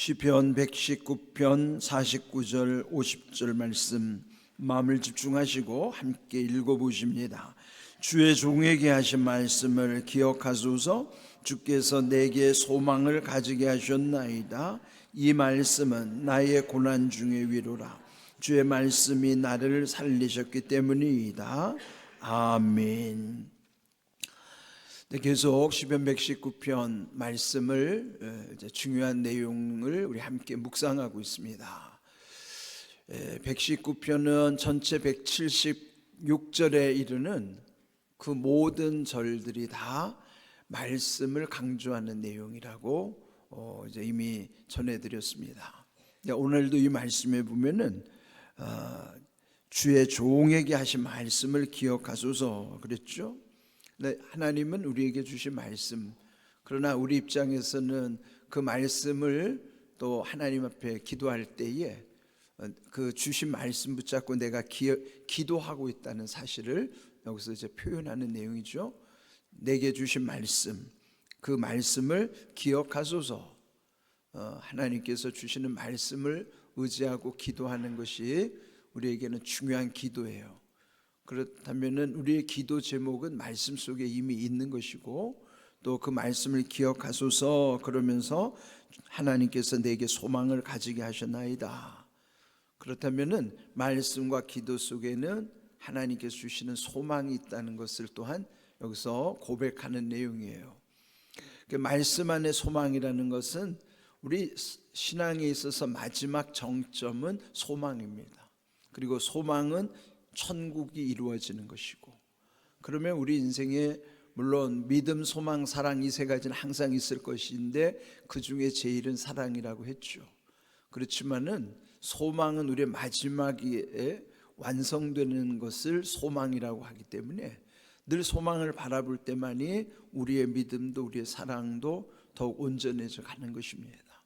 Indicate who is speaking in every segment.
Speaker 1: 시편 119편 49절 50절 말씀 마음을 집중하시고 함께 읽어보십니다. 주의 종에게 하신 말씀을 기억하소서. 주께서 내게 소망을 가지게 하셨나이다. 이 말씀은 나의 고난 중의 위로라. 주의 말씀이 나를 살리셨기 때문이다. 아멘. 계속 시편 119편 말씀을 중요한 내용을 우리 함께 묵상하고 있습니다. 119편은 전체 176절에 이르는 그 모든 절들이 다 말씀을 강조하는 내용이라고 이제 이미 전해드렸습니다. 오늘도 이 말씀에 보면은 주의 종에게 하신 말씀을 기억하소서 그랬죠. 하나님은 우리에게 주신 말씀, 그러나 우리 입장에서는 그 말씀을 또 하나님 앞에 기도할 때에 그 주신 말씀 붙잡고 내가 기도하고 있다는 사실을 여기서 이제 표현하는 내용이죠. 내게 주신 말씀, 그 말씀을 기억하소서. 하나님께서 주시는 말씀을 의지하고 기도하는 것이 우리에게는 중요한 기도예요. 그렇다면 우리의 기도 제목은 말씀 속에 이미 있는 것이고, 또 그 말씀을 기억하소서 그러면서 하나님께서 내게 소망을 가지게 하셨나이다. 그렇다면 말씀과 기도 속에는 하나님께서 주시는 소망이 있다는 것을 또한 여기서 고백하는 내용이에요. 말씀 안에 소망이라는 것은 우리 신앙에 있어서 마지막 정점은 소망입니다. 그리고 소망은 천국이 이루어지는 것이고, 그러면 우리 인생에 물론 믿음, 소망, 사랑 이 세 가지는 항상 있을 것인데 그 중에 제일은 사랑이라고 했죠. 그렇지만은 소망은 우리의 마지막에 완성되는 것을 소망이라고 하기 때문에 늘 소망을 바라볼 때만이 우리의 믿음도 우리의 사랑도 더욱 온전해져 가는 것입니다.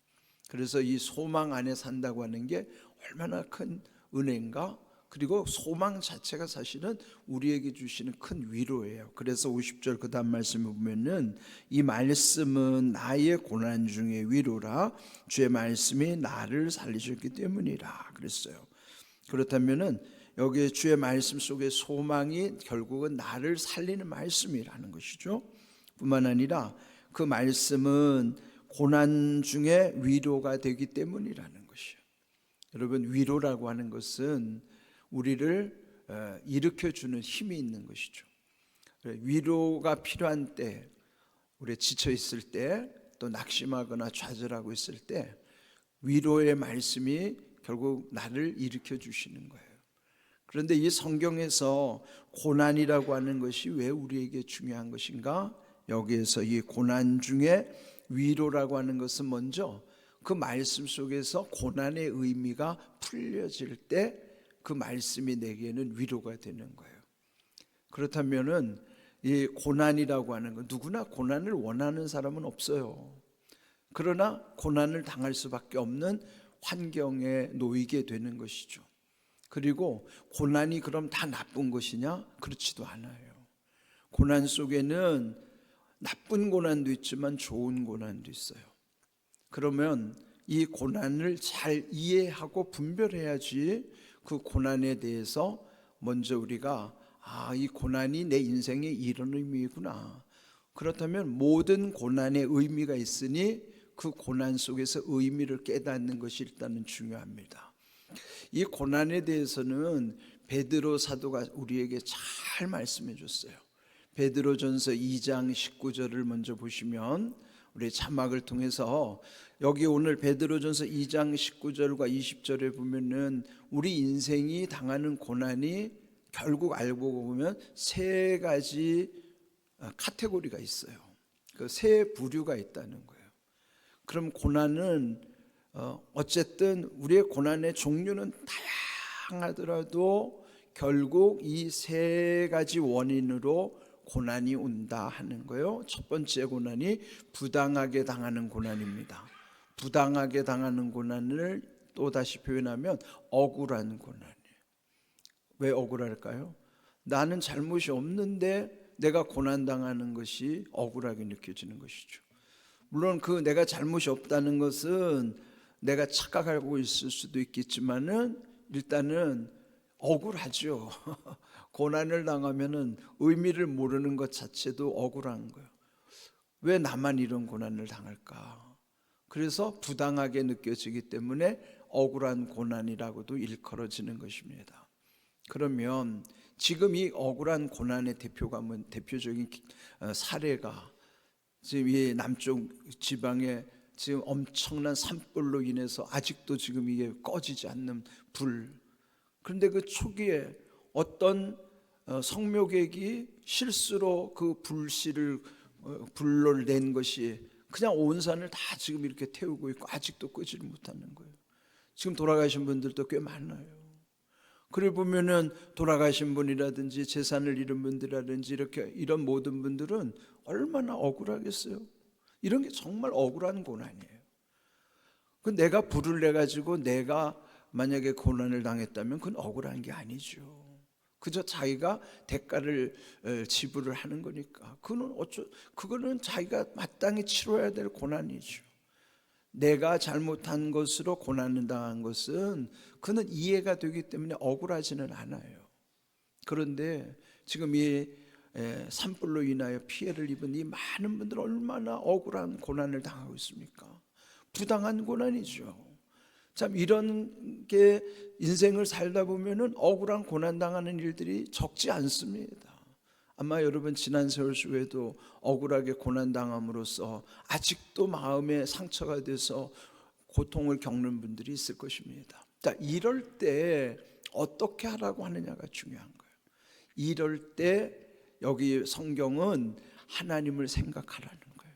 Speaker 1: 그래서 이 소망 안에 산다고 하는 게 얼마나 큰 은혜인가. 그리고 소망 자체가 사실은 우리에게 주시는 큰 위로예요. 그래서 50절 그 다음 말씀을 보면은 이 말씀은 나의 고난 중의 위로라. 주의 말씀이 나를 살리셨기 때문이라 그랬어요. 그렇다면은 여기 주의 말씀 속에 소망이 결국은 나를 살리는 말씀이라는 것이죠. 뿐만 아니라 그 말씀은 고난 중에 위로가 되기 때문이라는 것이에요. 여러분, 위로라고 하는 것은 우리를 일으켜주는 힘이 있는 것이죠. 위로가 필요한 때, 우리 지쳐 있을 때, 또 낙심하거나 좌절하고 있을 때 위로의 말씀이 결국 나를 일으켜 주시는 거예요. 그런데 이 성경에서 고난이라고 하는 것이 왜 우리에게 중요한 것인가? 여기에서 이 고난 중에 위로라고 하는 것은 먼저 그 말씀 속에서 고난의 의미가 풀려질 때 그 말씀이 내게는 위로가 되는 거예요. 그렇다면은 이 고난이라고 하는 건 누구나 고난을 원하는 사람은 없어요. 그러나 고난을 당할 수밖에 없는 환경에 놓이게 되는 것이죠. 그리고 고난이 그럼 다 나쁜 것이냐? 그렇지도 않아요. 고난 속에는 나쁜 고난도 있지만 좋은 고난도 있어요. 그러면 이 고난을 잘 이해하고 분별해야지 그 고난에 대해서 먼저 우리가 이 고난이 내 인생의 이런 의미구나. 그렇다면 모든 고난의 의미가 있으니 그 고난 속에서 의미를 깨닫는 것이 일단은 중요합니다. 이 고난에 대해서는 베드로 사도가 우리에게 잘 말씀해 줬어요. 베드로전서 2장 19절을 먼저 보시면 우리 자막을 통해서 여기 오늘 베드로전서 2장 19절과 20절에 보면은 우리 인생이 당하는 고난이 결국 알고 보면 세 가지 카테고리가 있어요. 그 세 부류가 있다는 거예요. 그럼 고난은 어쨌든 우리의 고난의 종류는 다양하더라도 결국 이 세 가지 원인으로 고난이 온다 하는 거예요. 첫 번째 고난이 부당하게 당하는 고난입니다. 부당하게 당하는 고난을 또다시 표현하면 억울한 고난이에요. 왜 억울할까요? 나는 잘못이 없는데 내가 고난당하는 것이 억울하게 느껴지는 것이죠. 물론 그 내가 잘못이 없다는 것은 내가 착각하고 있을 수도 있겠지만은 일단은 억울하죠. 고난을 당하면은 의미를 모르는 것 자체도 억울한 거예요. 왜 나만 이런 고난을 당할까? 그래서 부당하게 느껴지기 때문에 억울한 고난이라고도 일컬어지는 것입니다. 그러면 지금 이 억울한 고난의 대표적인 사례가 지금 이 남쪽 지방에 지금 엄청난 산불로 인해서 아직도 지금 이게 꺼지지 않는 불. 그런데 그 초기에 어떤 성묘객이 실수로 그 불을 낸 것이 그냥 온 산을 다 지금 이렇게 태우고 있고 아직도 끄지를 못하는 거예요. 지금 돌아가신 분들도 꽤 많아요. 그래 보면은 돌아가신 분이라든지 재산을 잃은 분들이라든지 이렇게 이런 모든 분들은 얼마나 억울하겠어요. 이런 게 정말 억울한 고난이에요. 그 내가 불을 내 가지고 내가 만약에 고난을 당했다면 그건 억울한 게 아니죠. 그저 자기가 대가를 지불을 하는 거니까 그거는 자기가 마땅히 치러야 될 고난이죠. 내가 잘못한 것으로 고난을 당한 것은 그는 이해가 되기 때문에 억울하지는 않아요. 그런데 지금 이 산불로 인하여 피해를 입은 이 많은 분들은 얼마나 억울한 고난을 당하고 있습니까? 부당한 고난이죠. 참 이런 게 인생을 살다 보면은 억울한 고난 당하는 일들이 적지 않습니다. 아마 여러분 지난 세월 속에도 억울하게 고난 당함으로써 아직도 마음에 상처가 돼서 고통을 겪는 분들이 있을 것입니다. 자, 이럴 때 어떻게 하라고 하느냐가 중요한 거예요. 이럴 때 여기 성경은 하나님을 생각하라는 거예요.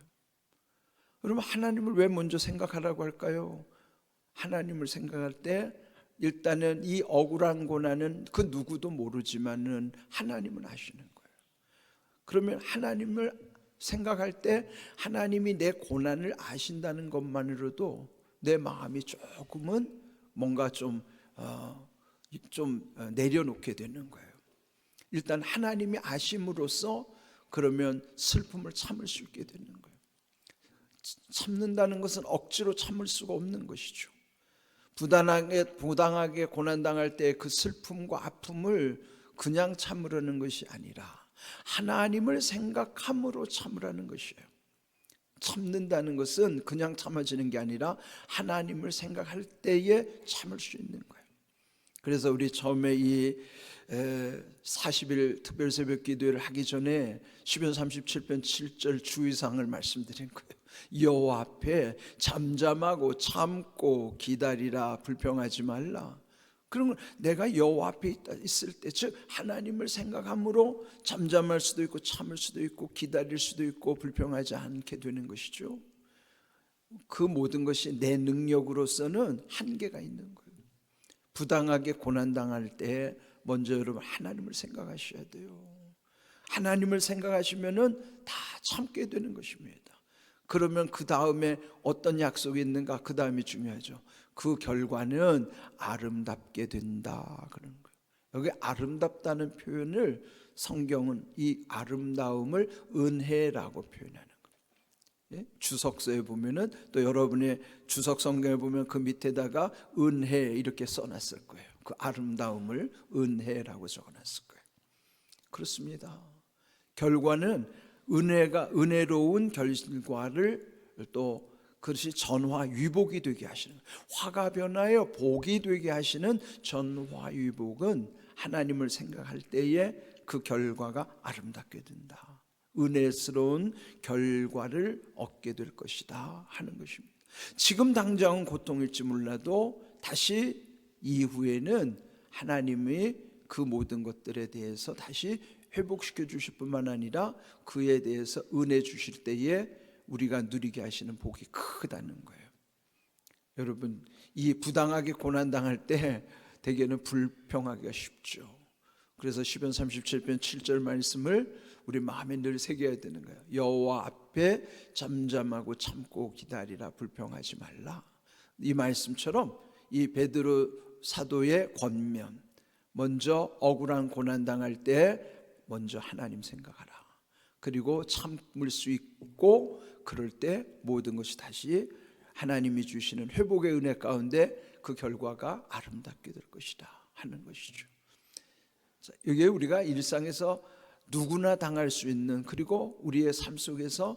Speaker 1: 그러면 하나님을 왜 먼저 생각하라고 할까요? 하나님을 생각할 때 일단은 이 억울한 고난은 그 누구도 모르지만은 하나님은 아시는 거예요. 그러면 하나님을 생각할 때 하나님이 내 고난을 아신다는 것만으로도 내 마음이 조금은 뭔가 좀 내려놓게 되는 거예요. 일단 하나님이 아심으로써 그러면 슬픔을 참을 수 있게 되는 거예요. 참는다는 것은 억지로 참을 수가 없는 것이죠. 부당하게 고난당할 때 그 슬픔과 아픔을 그냥 참으려는 것이 아니라 하나님을 생각함으로 참으라는 것이에요. 참는다는 것은 그냥 참아지는 게 아니라 하나님을 생각할 때에 참을 수 있는 거예요. 그래서 우리 처음에 이 40일 특별 새벽 기도회를 하기 전에 시편 37편 7절 주의사항을 말씀드린 거예요. 여호와 앞에 잠잠하고 참고 기다리라, 불평하지 말라. 그러면 내가 여호와 앞에 있을 때, 즉 하나님을 생각함으로 잠잠할 수도 있고 참을 수도 있고 기다릴 수도 있고 불평하지 않게 되는 것이죠. 그 모든 것이 내 능력으로서는 한계가 있는 거예요. 부당하게 고난당할 때 먼저 여러분 하나님을 생각하셔야 돼요. 하나님을 생각하시면은 다 참게 되는 것입니다. 그러면 그 다음에 어떤 약속이 있는가? 그 다음이 중요하죠. 그 결과는 아름답게 된다 그런 거예요. 여기 아름답다는 표현을 성경은 이 아름다움을 은혜라고 표현하는 거예요. 주석서에 보면은 또 여러분의 주석 성경에 보면 그 밑에다가 은혜 이렇게 써놨을 거예요. 그 아름다움을 은혜라고 적어놨을 거예요. 그렇습니다. 결과는 은혜로운 결과를 또 그것이 전화위복이 되게 하시는, 화가 변하여 복이 되게 하시는 전화위복은 하나님을 생각할 때에 그 결과가 아름답게 된다. 은혜스러운 결과를 얻게 될 것이다 하는 것입니다. 지금 당장은 고통일지 몰라도 다시 이후에는 하나님이 그 모든 것들에 대해서 다시 회복시켜 주실 뿐만 아니라 그에 대해서 은혜 주실 때에 우리가 누리게 하시는 복이 크다는 거예요. 여러분, 이 부당하게 고난당할 때 대개는 불평하기가 쉽죠. 그래서 시편 37편 7절 말씀을 우리 마음에 늘 새겨야 되는 거예요. 여호와 앞에 잠잠하고 참고 기다리라, 불평하지 말라. 이 말씀처럼 이 베드로 사도의 권면, 먼저 억울한 고난당할 때 먼저 하나님 생각하라. 그리고 참을 수 있고 그럴 때 모든 것이 다시 하나님이 주시는 회복의 은혜 가운데 그 결과가 아름답게 될 것이다 하는 것이죠. 자, 이게 우리가 일상에서 누구나 당할 수 있는, 그리고 우리의 삶 속에서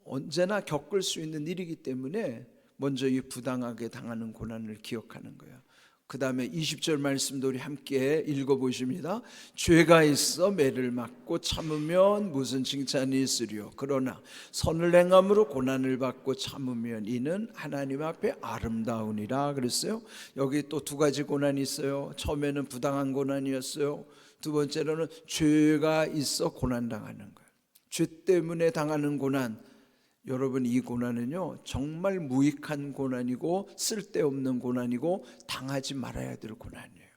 Speaker 1: 언제나 겪을 수 있는 일이기 때문에 먼저 이 부당하게 당하는 고난을 기억하는 거예요. 그 다음에 20절 말씀도 우리 함께 읽어보십니다. 죄가 있어 매를 맞고 참으면 무슨 칭찬이 있으리요. 그러나 선을 행함으로 고난을 받고 참으면 이는 하나님 앞에 아름다우니라 그랬어요. 여기 또 두 가지 고난이 있어요. 처음에는 부당한 고난이었어요. 두 번째로는 죄가 있어 고난당하는 거예요. 죄 때문에 당하는 고난, 여러분 이 고난은요 정말 무익한 고난이고 쓸데없는 고난이고 당하지 말아야 될 고난이에요.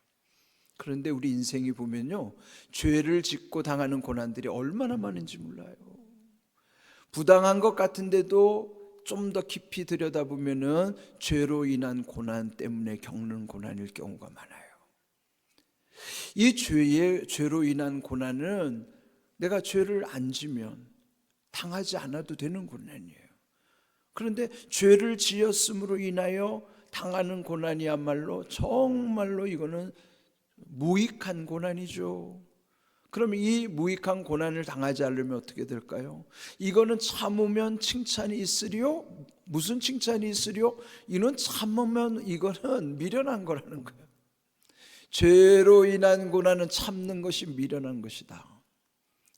Speaker 1: 그런데 우리 인생이 보면요 죄를 짓고 당하는 고난들이 얼마나 많은지 몰라요. 부당한 것 같은데도 좀 더 깊이 들여다보면은 죄로 인한 고난 때문에 겪는 고난일 경우가 많아요. 이 죄로 인한 고난은 내가 죄를 안 지면 당하지 않아도 되는 고난이에요. 그런데 죄를 지었음으로 인하여 당하는 고난이야말로 정말로 이거는 무익한 고난이죠. 그럼 이 무익한 고난을 당하지 않으면 어떻게 될까요? 이거는 참으면 칭찬이 있으리요? 무슨 칭찬이 있으리요? 이는 참으면 이거는 미련한 거라는 거예요. 죄로 인한 고난은 참는 것이 미련한 것이다.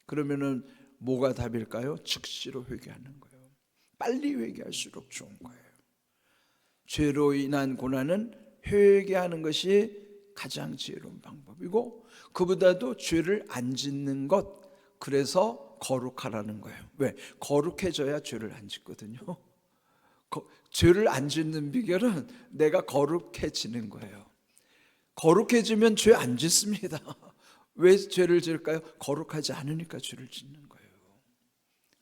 Speaker 1: 그러면은 뭐가 답일까요? 즉시로 회개하는 거예요. 빨리 회개할수록 좋은 거예요. 죄로 인한 고난은 회개하는 것이 가장 지혜로운 방법이고, 그보다도 죄를 안 짓는 것, 그래서 거룩하라는 거예요. 왜? 거룩해져야 죄를 안 짓거든요. 죄를 안 짓는 비결은 내가 거룩해지는 거예요. 거룩해지면 죄 안 짓습니다. 왜 죄를 지을까요? 거룩하지 않으니까 죄를 짓는 거예요.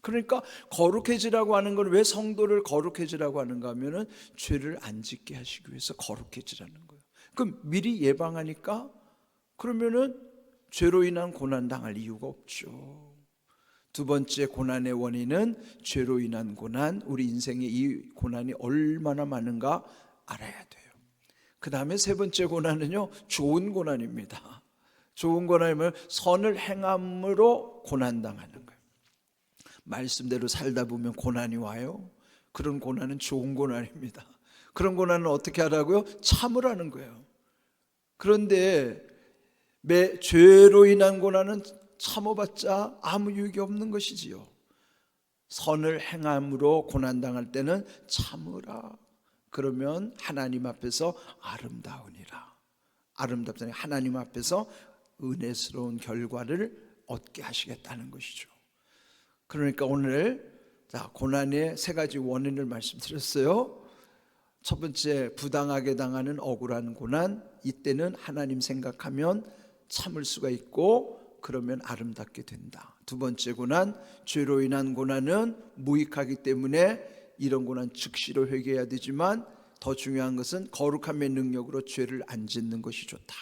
Speaker 1: 그러니까 거룩해지라고 하는 건, 왜 성도를 거룩해지라고 하는가 하면은 죄를 안 짓게 하시기 위해서 거룩해지라는 거예요. 그럼 미리 예방하니까 그러면은 죄로 인한 고난 당할 이유가 없죠. 두 번째 고난의 원인은 죄로 인한 고난, 우리 인생에 이 고난이 얼마나 많은가 알아야 돼요. 그 다음에 세 번째 고난은요 좋은 고난입니다. 좋은 고난이면 선을 행함으로 고난당하는 거예요. 말씀대로 살다 보면 고난이 와요. 그런 고난은 좋은 고난입니다. 그런 고난은 어떻게 하라고요? 참으라는 거예요. 그런데 죄로 인한 고난은 참아봤자 아무 유익이 없는 것이지요. 선을 행함으로 고난당할 때는 참으라. 그러면 하나님 앞에서 아름다우니라. 아름답다니 하나님 앞에서 은혜스러운 결과를 얻게 하시겠다는 것이죠. 그러니까 오늘 고난의 세 가지 원인을 말씀드렸어요. 첫 번째, 부당하게 당하는 억울한 고난, 이때는 하나님 생각하면 참을 수가 있고 그러면 아름답게 된다. 두 번째 고난, 죄로 인한 고난은 무익하기 때문에 이런 고난 즉시로 회개해야 되지만, 더 중요한 것은 거룩함의 능력으로 죄를 안 짓는 것이 좋다.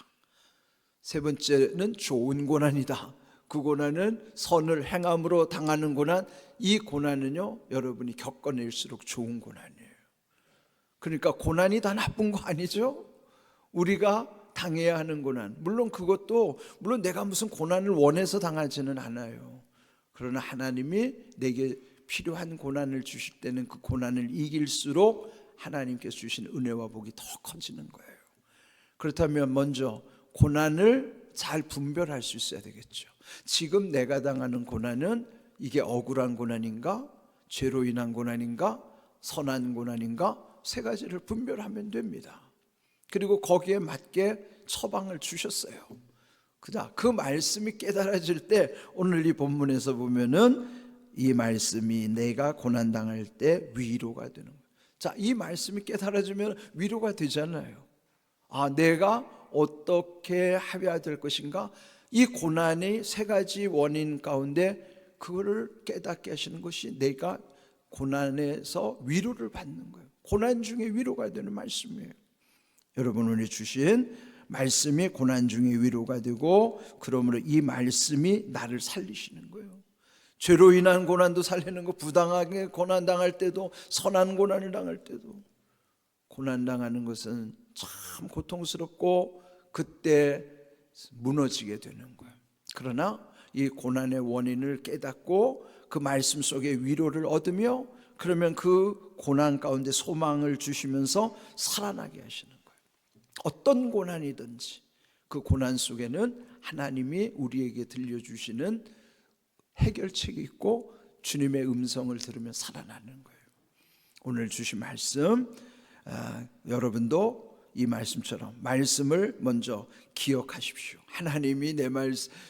Speaker 1: 세 번째는 좋은 고난이다. 그 고난은 선을 행함으로 당하는 고난, 이 고난은요 여러분이 겪어낼수록 좋은 고난이에요. 그러니까 고난이 다 나쁜 거 아니죠? 우리가 당해야 하는 고난, 물론 그것도 물론 내가 무슨 고난을 원해서 당하지는 않아요. 그러나 하나님이 내게 필요한 고난을 주실 때는 그 고난을 이길수록 하나님께서 주신 은혜와 복이 더 커지는 거예요. 그렇다면 먼저 고난을 잘 분별할 수 있어야 되겠죠. 지금 내가 당하는 고난은 이게 억울한 고난인가, 죄로 인한 고난인가, 선한 고난인가, 세 가지를 분별하면 됩니다. 그리고 거기에 맞게 처방을 주셨어요. 그 말씀이 깨달아질 때 오늘 이 본문에서 보면은 이 말씀이 내가 고난당할 때 위로가 되는 거예요. 자, 이 말씀이 깨달아지면 위로가 되잖아요. 아, 내가 어떻게 해야 될 것인가? 이 고난의 세 가지 원인 가운데 그거를 깨닫게 하시는 것이 내가 고난에서 위로를 받는 거예요. 고난 중에 위로가 되는 말씀이에요. 여러분 오늘 주신 말씀이 고난 중에 위로가 되고, 그러므로 이 말씀이 나를 살리시는 거예요. 죄로 인한 고난도 살리는 거, 부당하게 고난당할 때도, 선한 고난을 당할 때도. 고난당하는 것은 참 고통스럽고 그때 무너지게 되는 거예요. 그러나 이 고난의 원인을 깨닫고 그 말씀 속에 위로를 얻으며, 그러면 그 고난 가운데 소망을 주시면서 살아나게 하시는 거예요. 어떤 고난이든지 그 고난 속에는 하나님이 우리에게 들려주시는 해결책이 있고 주님의 음성을 들으며 살아나는 거예요. 오늘 주신 말씀, 여러분도 이 말씀처럼 말씀을 먼저 기억하십시오. 하나님이 내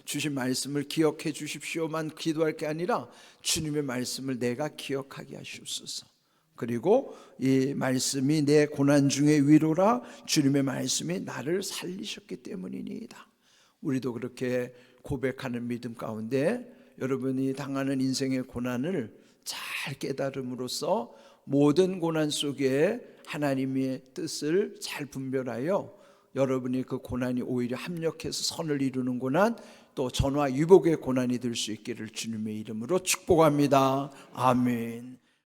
Speaker 1: 주신 말씀을 기억해 주십시오만 기도할 게 아니라 주님의 말씀을 내가 기억하게 하시옵소서. 그리고 이 말씀이 내 고난 중의 위로라, 주님의 말씀이 나를 살리셨기 때문이니이다. 우리도 그렇게 고백하는 믿음 가운데 여러분이 당하는 인생의 고난을 잘 깨달음으로써 모든 고난 속에 하나님의 뜻을 잘 분별하여 여러분이 그 고난이 오히려 합력해서 선을 이루는 고난, 또 전화위복의 고난이 될 수 있기를 주님의 이름으로 축복합니다. 아멘.